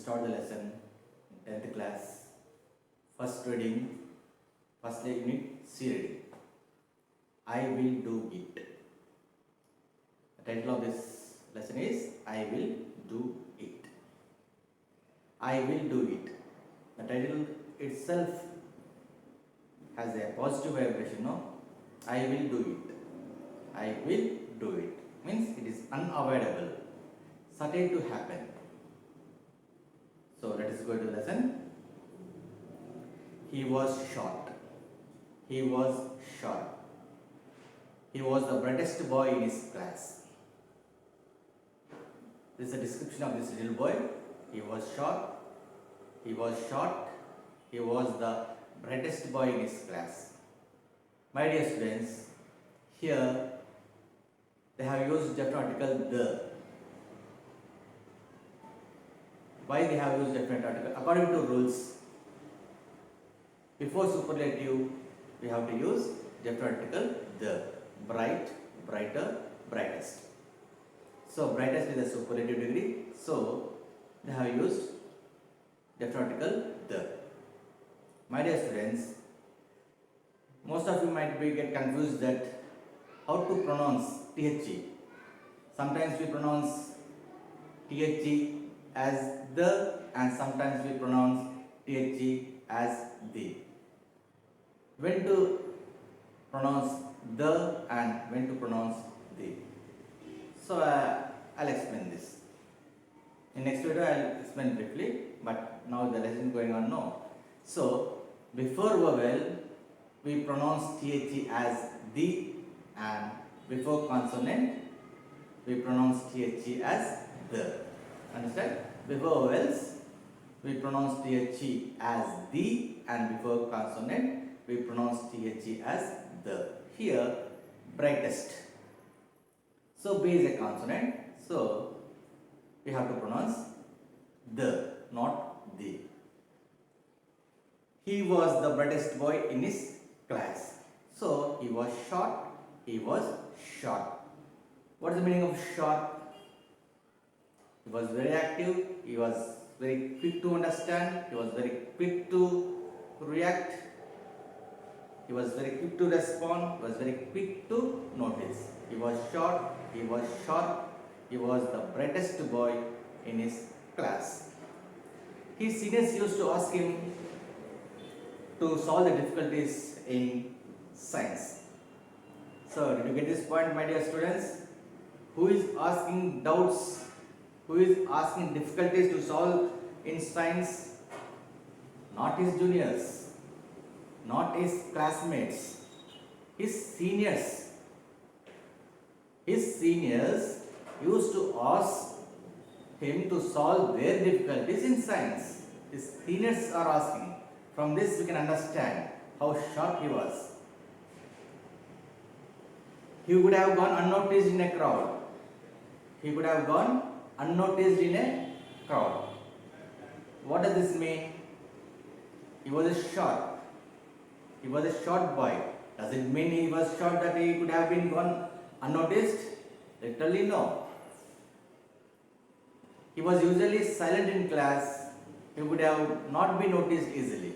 start the lesson, 10th class, first reading, first unit, C reading. I will do it. The title of this lesson is I will do it. I will do it. The title itself has a positive vibration, no? I will do it. I will do it. Means it is unavoidable, certain to happen. So let us go to the lesson. He was short. He was short. He was the brightest boy in his class. This is a description of this little boy. He was short. He was short. He was the brightest boy in his class. My dear students, here they have used definite article the. Why they have used definite article? According to rules, before superlative, we have to use definite article the. Bright, brighter, brightest. So brightest is a superlative degree. So they have used definite article the. My dear students, most of you might get confused that how to pronounce THE. Sometimes we pronounce THE as the and sometimes we pronounce THE as the. When to pronounce the and when to pronounce the. So I'll explain this. In next video I'll explain briefly, but now the lesson is going on now. So before vowel we pronounce THE as the, and before consonant we pronounce THE as the. Understand? Before vowels we pronounce THE as the, and before consonant we pronounce THE as the. Here brightest. So B is a consonant. So we have to pronounce the, not the. He was the brightest boy in his class. So he was short. He was short. What is the meaning of short? He was very active. He was very quick to understand. He was very quick to react. He was very quick to respond. He was very quick to notice. He was short. He was sharp. He was the brightest boy in his class. His seniors used to ask him to solve the difficulties in science. So, did you get this point, my dear students? Who is asking doubts? Who is asking difficulties to solve in science? Not his juniors, not his classmates, his seniors. His seniors used to ask him to solve their difficulties in science. His seniors are asking. From this we can understand how sharp he was. He would have gone unnoticed in a crowd. He could have gone unnoticed in a crowd. What does this mean? He was a short. He was a short boy. Does it mean he was short that he could have been gone unnoticed? Literally no. He was usually silent in class. He would have not been noticed easily.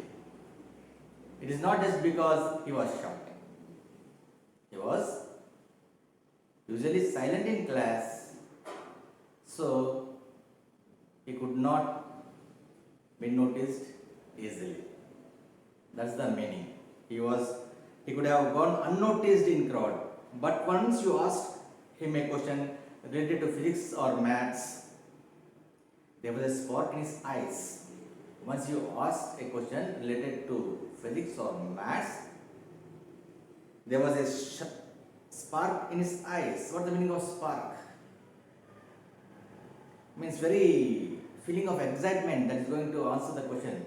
It is not just because he was short. He was usually silent in class, so he could not be noticed easily. That's the meaning. He could have gone unnoticed in crowd. But once you ask him a question related to physics or maths, there was a spark in his eyes. Once you ask a question related to physics or maths, there was a spark in his eyes. What is the meaning of spark? Means very feeling of excitement that is going to answer the question.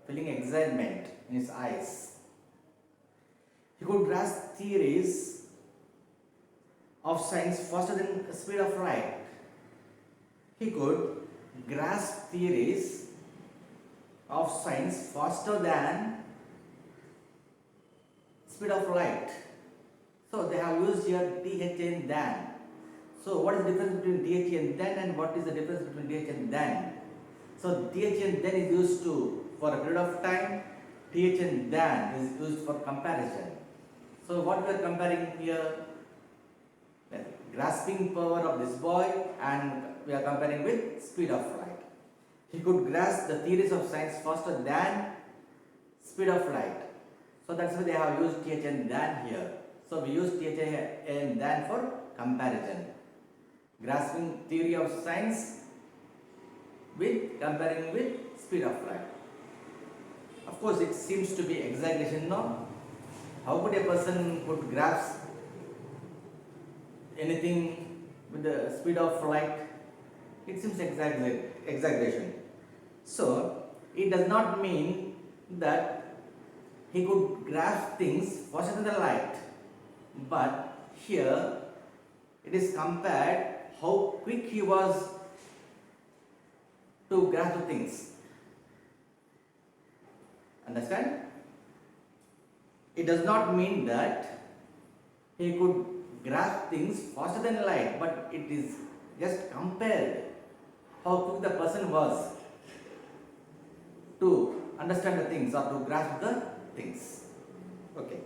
Feeling excitement in his eyes. He could grasp theories of science faster than the speed of light. He could grasp theories of science faster than speed of light. So they have used here TH and than. So what is the difference between TH and then, and what is the difference between TH and then? So THN then is used to for a period of time. THN than is used for comparison. So what we are comparing here? The grasping power of this boy, and we are comparing with speed of light. He could grasp the theories of science faster than speed of light. So that's why they have used THN than here. So we use THN than for comparison. Grasping theory of science with comparing with speed of light. Of course, it seems to be exaggeration, no? How could a person could grasp anything with the speed of light? It seems exaggeration. So it does not mean that he could grasp things faster than the light, but here it is compared how quick he was to grasp the things. Understand? It does not mean that he could grasp things faster than light, but it is just compared how quick the person was to understand the things or to grasp the things. Okay.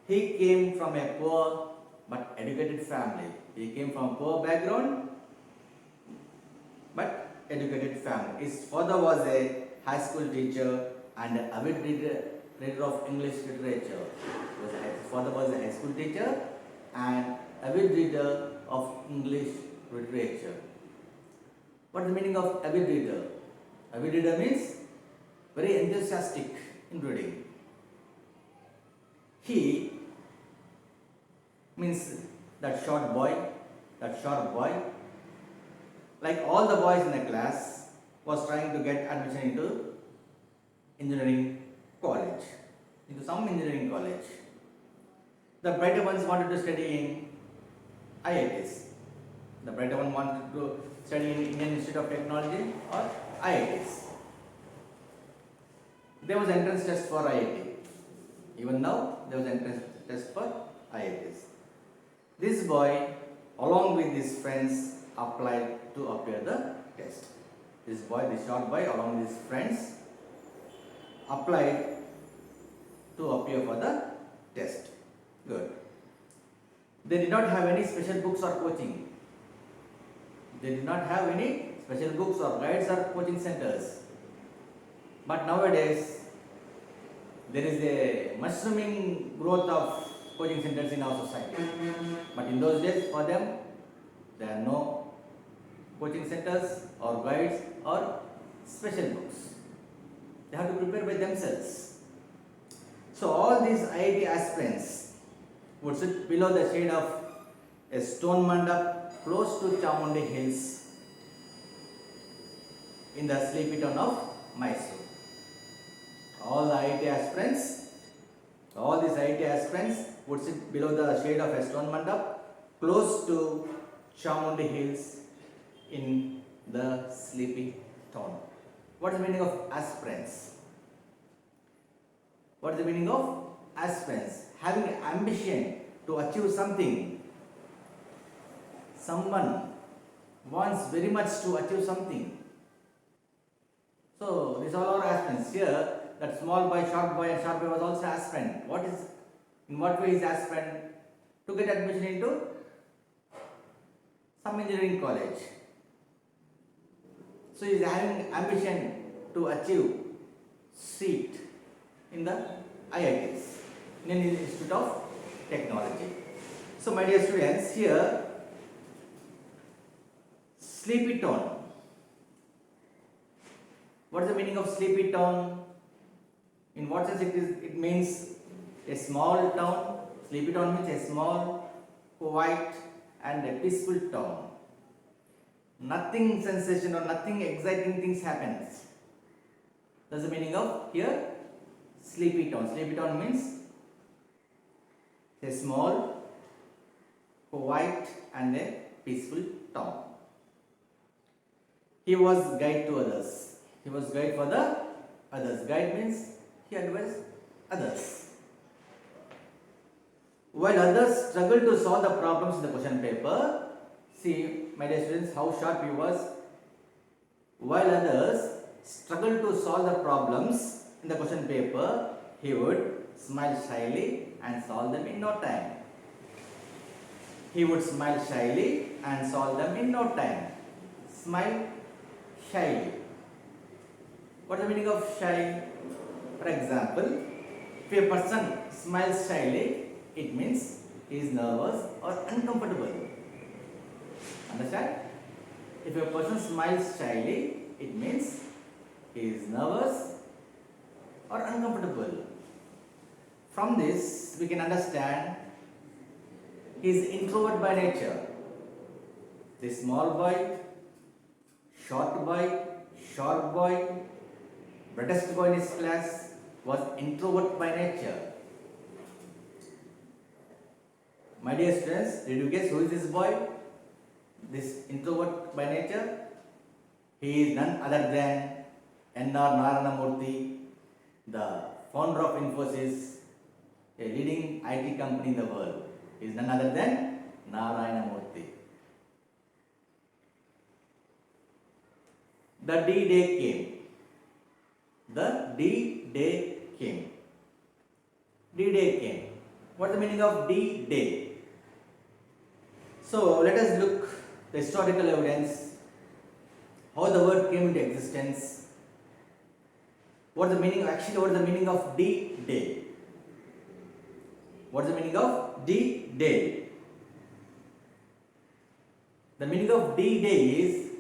He came from a poor but educated family. He came from a poor background but educated family. His father was a high school teacher and an avid reader of English literature. His father was a high school teacher and avid reader of English literature. What is the meaning of avid reader? Avid reader means very enthusiastic in reading. He means that short boy, like all the boys in the class, was trying to get admission into engineering college, into some engineering college. The brighter ones wanted to study in IITs. The brighter one wanted to study in Indian Institute of Technology or IITs. There was entrance test for IIT. Even now, there was entrance test for IITs. This boy, along with his friends, applied to appear the test. This short boy, along with his friends, applied to appear for the test. Good. They did not have any special books or coaching. They did not have any special books or guides or coaching centers. But nowadays, there is a mushrooming growth of coaching centers in our society. But in those days, for them, there are no coaching centers or guides or special books. They have to prepare by themselves. So all these IIT aspirants would sit below the shade of a stone mandap close to Chamundi Hills in the sleepy town of Mysore. All these IIT aspirants would sit below the shade of a stone mandap close to Chamundi Hills in the sleepy town. What is the meaning of aspirants? What is the meaning of aspirants? Having ambition to achieve something. Someone wants very much to achieve something. So these all are aspirants. Here, that small boy, short boy, and short boy was also aspirant. In what way is aspirant? To get admission into some engineering college. So he is having ambition to achieve seat in the IITs, Indian Institute of Technology. So my dear students, here sleepy town. What is the meaning of sleepy town? In what sense it is? It means a small town. Sleepy town means a small, quiet and a peaceful town. Nothing sensational, nothing exciting things happens. That's the meaning of here sleepy town. Sleepy town means a small, quiet and a peaceful town. He was guide to others. He was guide for the others. Guide means he advised others. While others struggled to solve the problems in the question paper, see, my dear students, how sharp he was. while others struggle to solve the problems in the question paper, he would smile shyly and solve them in no time. He would smile shyly and solve them in no time. Smile shyly. What is the meaning of shy? For example, if a person smiles shyly, it means he is nervous or uncomfortable. Understand? If a person smiles shyly, it means he is nervous or uncomfortable. From this, we can understand he is introvert by nature. The small boy, short boy, short boy, brightest boy in his class was introvert by nature. My dear students, did you guess who is this boy? This introvert by nature? He is none other than N.R. Narayana Murthy, the founder of Infosys, a leading IT company in the world. He is none other than Narayana Murthy. The D-Day came. The D-Day came. D-Day came. What is the meaning of D-Day? So let us look the historical evidence, how the word came into existence. What is the meaning of D-Day? What is the meaning of D-Day? The meaning of D-Day is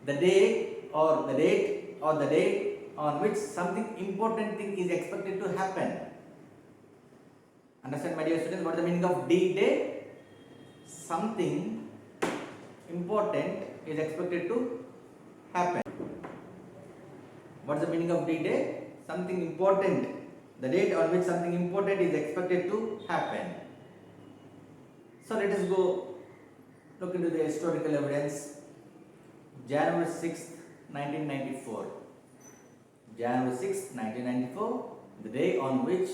the day or the date or the day on which something important thing is expected to happen. Understand, my dear students, what is the meaning of D-Day? Something important is expected to happen. What is the meaning of D-Day? Something important. The date on which something important is expected to happen. So let us go look into the historical evidence. January 6th, 1994. January 6th, 1994, the day on which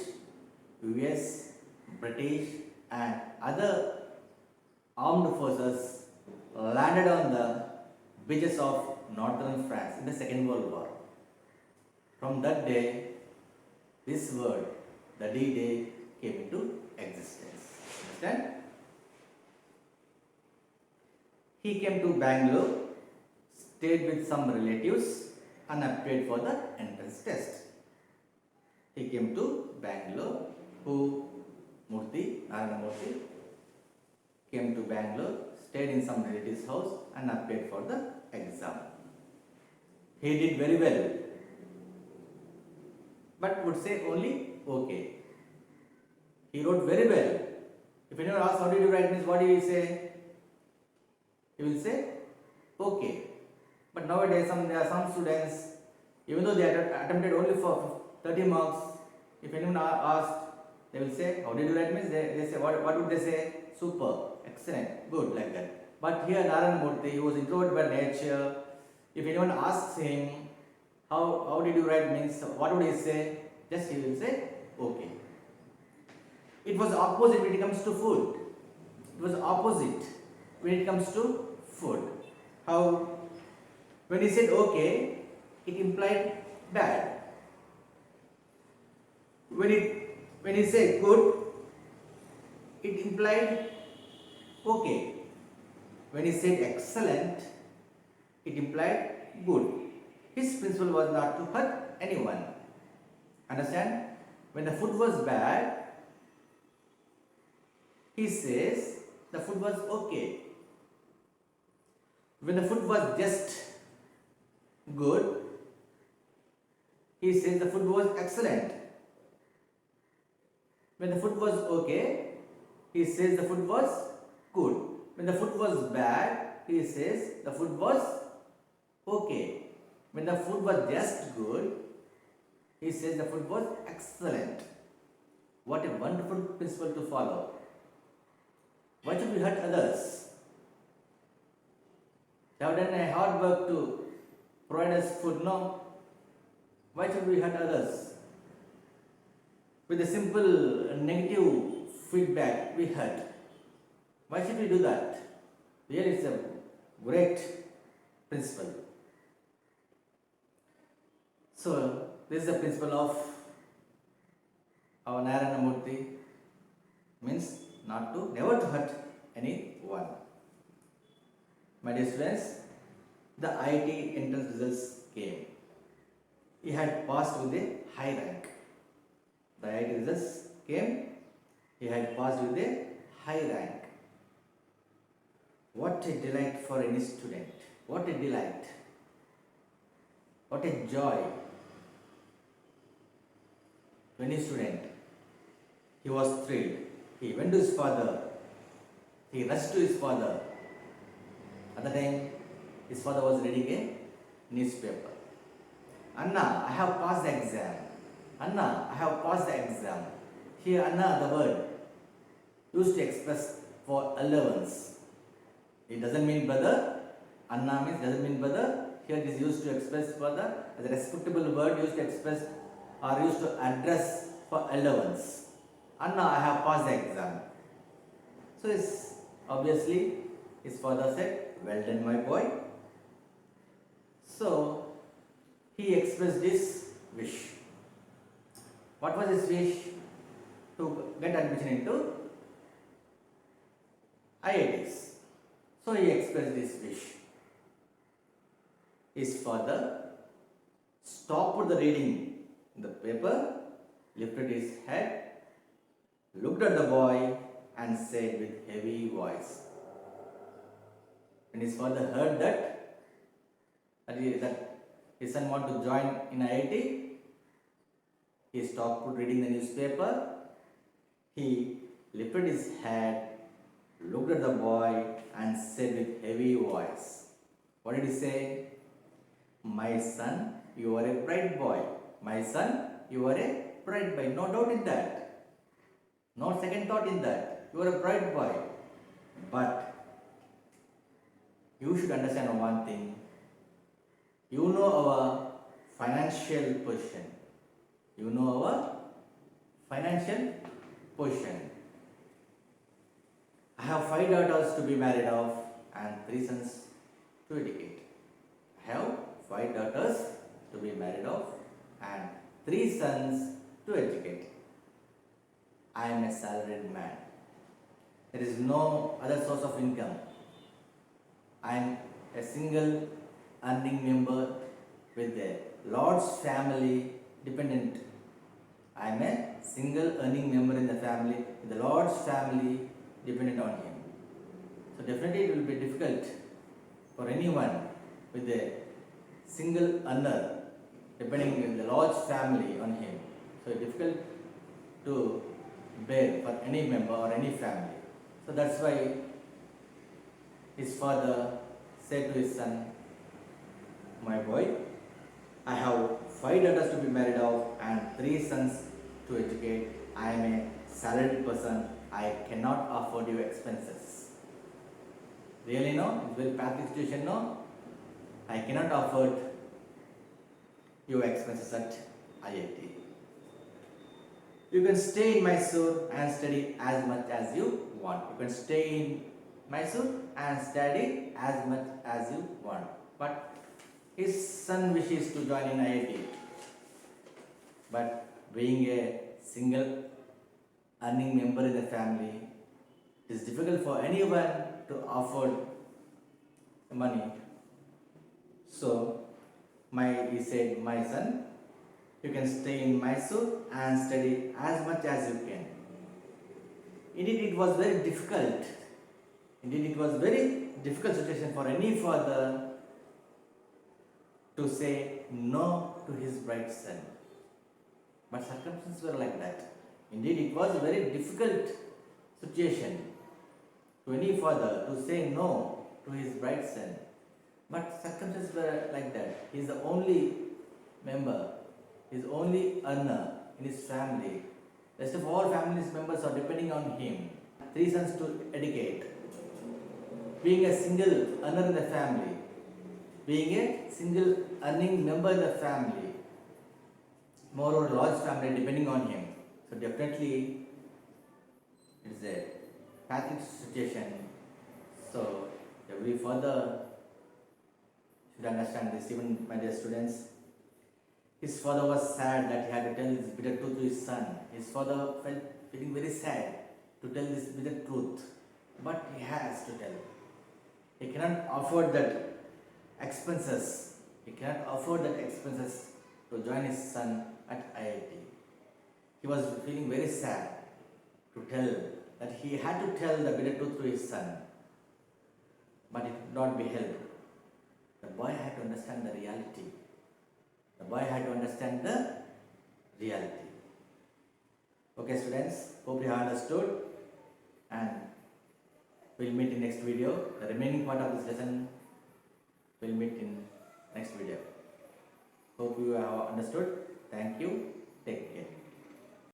US, British and other armed forces landed on the beaches of northern France in the Second World War. From that day, this word, the D-Day, came into existence. Understand? He came to Bangalore, stayed with some relatives and appeared for the entrance test. He came to Bangalore, Narayana Murthy, came to Bangalore, stayed in some relative's house and appeared for the exam. He did very well, but would say only okay. He wrote very well. If anyone asks how did you write, means what do you say? He will say okay. But nowadays there are some students, even though they attempted only for 30 marks, if anyone asked, they will say how did you write, means they say what would they say? Super, excellent, good, like that. But here Narayana Murthy, he was introvert by nature. If anyone asks him how did you write, means what would he say? Just he will say okay. It was opposite when it comes to food. It was opposite when it comes to food. How? When he said okay, it implied bad. When he said good, it implied okay. When he said excellent, it implied good. His principle was not to hurt anyone. Understand? When the food was bad, he says the food was okay. When the food was just good, he says the food was excellent. When the food was okay, he says the food was good. When the food was bad, he says the food was okay. When the food was just good, he says the food was excellent. What a wonderful principle to follow. Why should we hurt others? They have done a hard work to provide us food, no? Why should we hurt others? With a simple negative feedback, we hurt. Why should we do that? Here is a great principle. So this is the principle of our Narayana Murthy, means not to never to hurt anyone. My dear students, the IIT entrance results came. He had passed with a high rank. The IIT results came. He had passed with a high rank. What a delight for any student. What a delight. What a joy to any student. He was thrilled. He went to his father. He rushed to his father. At the time, his father was reading a newspaper. Anna, I have passed the exam. Anna, I have passed the exam. Here, Anna, the word used to express for allowance. It doesn't mean brother. Anna means doesn't mean brother. Here it is used to express further as a respectable word used to express or used to address for allowance. Anna, I have passed the exam. So obviously his father said, well done my boy. So he expressed his wish. What was his wish? To get admission into IITs. So he expressed his wish. His father stopped the reading in the paper, lifted his head, looked at the boy and said with heavy voice. When his father heard that his son wanted to join in IIT, he stopped reading the newspaper, he lifted his head, looked at the boy and said with heavy voice. What did he say? My son, you are a bright boy. My son, you are a bright boy. No doubt in that. No second thought in that. You are a bright boy. But you should understand one thing. You know our financial position. You know our financial position. I have 5 daughters to be married off and 3 sons to educate. I have 5 daughters to be married off and 3 sons to educate. I am a salaried man. There is no other source of income. I am a single earning member with the Lord's family dependent. I am a single earning member in the family, with the Lord's family dependent on him. So definitely it will be difficult for anyone with a single earner depending on the Lord's family on him. So it's difficult to bear for any member or any family. So that's why his father said to his son, my boy, I have 5 daughters to be married off and 3 sons to educate. I am a salaried person. I cannot afford your expenses. Really no? It's very practical situation no? I cannot afford your expenses at IIT. You can stay in Mysore and study as much as you want. You can stay in Mysore and study as much as you want. But his son wishes to join in IIT. But being a single earning member in the family, it is difficult for anyone to afford money. So he said, my son, you can stay in Mysore and study as much as you can. Indeed, it was very difficult. Indeed, it was very difficult situation for any father to say no to his bright son. But circumstances were like that. Indeed, it was a very difficult situation to any father to say no to his bright son. But circumstances were like that. He is the only member, he is the only earner in his family. Rest of all family members are depending on him. 3 sons to educate. Being a single earner in the family, being a single earning member in the family, moreover large family depending on him. So definitely it is a pathetic situation. So every father should understand this, even my dear students. His father was sad that he had to tell this bitter truth to his son. His father felt feeling very sad to tell this bitter truth, but he has to tell. He cannot afford that expenses. He cannot afford that expenses to join his son at IIT. He was feeling very sad to tell that he had to tell the bitter truth to his son, but it could not be helped. The boy had to understand the reality. The boy had to understand the reality. Okay, students, hope you have understood, and we'll meet in next video. The remaining part of this lesson we'll meet in next video. Hope you have understood. Thank you.